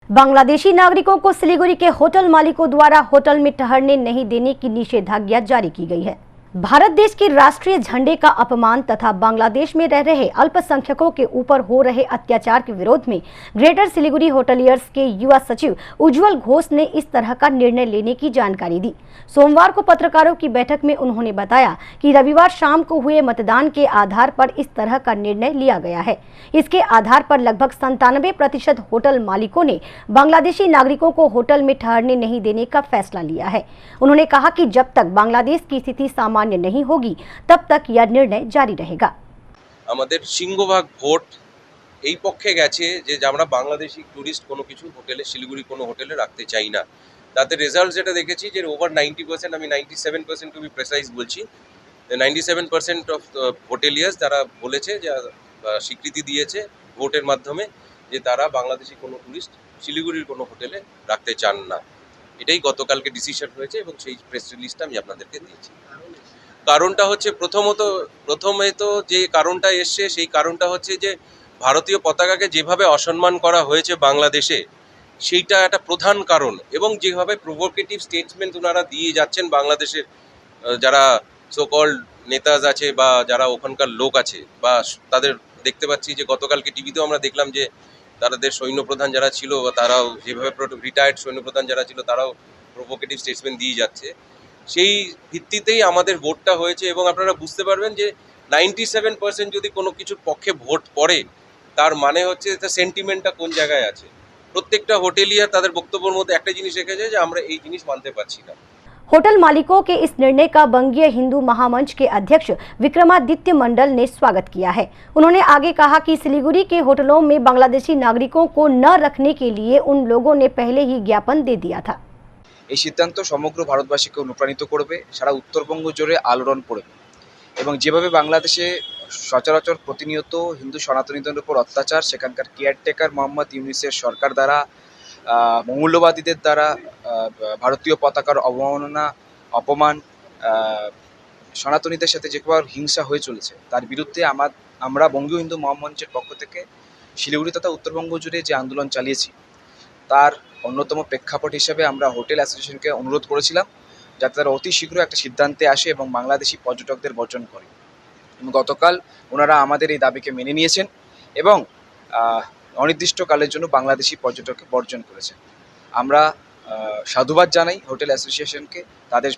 बांग्लादेशी नागरिकों को सिलीगुड़ी के होटल मालिकों द्वारा होटल में ठहरने नहीं देने की निषेधाज्ञा जारी की गई है। भारत देश के राष्ट्रीय झंडे का अपमान तथा बांग्लादेश में रह रहे अल्पसंख्यकों के ऊपर हो रहे अत्याचार के विरोध में ग्रेटर सिलीगुड़ी होटलियर्स के युवा सचिव उज्जवल घोष ने इस तरह का निर्णय लेने की जानकारी दी। सोमवार को पत्रकारों की बैठक में उन्होंने बताया कि रविवार शाम को हुए मतदान के आधार पर इस तरह का निर्णय लिया गया है। इसके आधार पर लगभग 97% होटल मालिकों ने बांग्लादेशी नागरिकों को होटल में ठहरने नहीं देने का फैसला लिया है। उन्होंने कहा कि जब तक बांग्लादेश की स्थिति सामान्य नहीं होगी तब तक यह निर्णय जारी रहेगा। আমাদের সিংহভাগ ভোট এই পক্ষে গেছে যে আমরা বাংলাদেশি টুরিস্ট কোনো কিছু হোটেলে শিলিগুড়ি কোনো হোটেলে রাখতে চাই না। তাতে রেজাল্ট যেটা দেখেছি যে ওভার 90%, আমি 97% টু বি প্রেসাইজ বলছি, 97% অফ হোটেলিয়ার্স তারা বলেছে যে স্বীকৃতি দিয়েছে ভোটের মাধ্যমে যে তারা বাংলাদেশি কোনো টুরিস্ট শিলিগুড়ির কোনো হোটেলে রাখতে চান না। এটাই গতকালকে ডিসিশন হয়েছে এবং সেই প্রেস রিলিজটা আমি আপনাদেরকে দিয়েছি। কারণটা হচ্ছে প্রথমে তো যে কারণটা এসছে সেই কারণটা হচ্ছে যে ভারতীয় পতাকাকে যেভাবে অসম্মান করা হয়েছে বাংলাদেশে, সেইটা একটা প্রধান কারণ। এবং যেভাবে প্রভোকেটিভ স্টেটমেন্ট ওনারা দিয়ে যাচ্ছেন বাংলাদেশের যারা সোকল্ড নেতাজ আছে বা যারা ওখানকার লোক আছে বা তাদের দেখতে পাচ্ছি যে গতকালকে টিভিতেও আমরা দেখলাম যে তাদের সৈন্যপ্রধান যারা ছিল বা তারাও যেভাবে রিটায়ার্ড সৈন্যপ্রধান যারা ছিল তারাও প্রভোকেটিভ স্টেটমেন্ট দিয়ে যাচ্ছে, সেই ভিত্তিতেই আমাদের ভোটটা হয়েছে। এবং আপনারা বুঝতে পারবেন যে 97% যদি কোনো কিছুর পক্ষে ভোট পড়ে তার মানে হচ্ছে তার সেন্টিমেন্টটা কোন জায়গায় আছে। প্রত্যেকটা হোটেলিয়ার তাদের বক্তব্যের মধ্যে একটা জিনিস রেখেছে যে আমরা এই জিনিস মানতে পারছি না। होटल मालिकों के इस निर्णय का बंगीय हिंदू महामंच के अध्यक्ष विक्रमादित्य मंडल ने स्वागत किया है। उन्होंने आगे कहा कि सिलीगुड़ी के होटलों में बांग्लादेशी नागरिकों को न रखने के लिए उन लोगों ने पहले ही ज्ञापन दे दिया था। এই সিদ্ধান্ত সমগ্র ভারতবাসীকে অনুপ্রাণিত করবে, সারা উত্তরবঙ্গ জুড়ে আলোড়ন পড়বে এবং যেভাবে বাংলাদেশে সচরাচর প্রতিনিয়ত হিন্দু সনাতনীদের উপর অত্যাচার, সেখানকার কেয়ারটেকার মোহাম্মদ ইউনূসের সরকার দ্বারা মৌলবাদীদের দ্বারা ভারতীয় পতাকার অবমাননা, অপমান, সনাতনীদের সাথে যে প্রকার হিংসা হয়ে চলেছে তার বিরুদ্ধে আমরা বঙ্গীয় হিন্দু মহামঞ্চের পক্ষ থেকে শিলিগুড়ি তথা উত্তরবঙ্গ জুড়ে যে আন্দোলন চালিয়েছি তার অন্যতম প্রেক্ষাপট হিসেবে আমরা হোটেল অ্যাসোসিয়েশনকে অনুরোধ করেছিলাম যাতে তারা অতি শীঘ্র একটা সিদ্ধান্তে আসে এবং বাংলাদেশি পর্যটকদের বর্জন করে। এবং গতকাল ওনারা আমাদের এই দাবিকে মেনে নিয়েছেন এবং অনির্দিষ্টকালের জন্য বাংলাদেশি পর্যটককে বর্জন করেছেন। আমরা সাধুবাদ জানাই হোটেল অ্যাসোসিয়েশনকে তাদের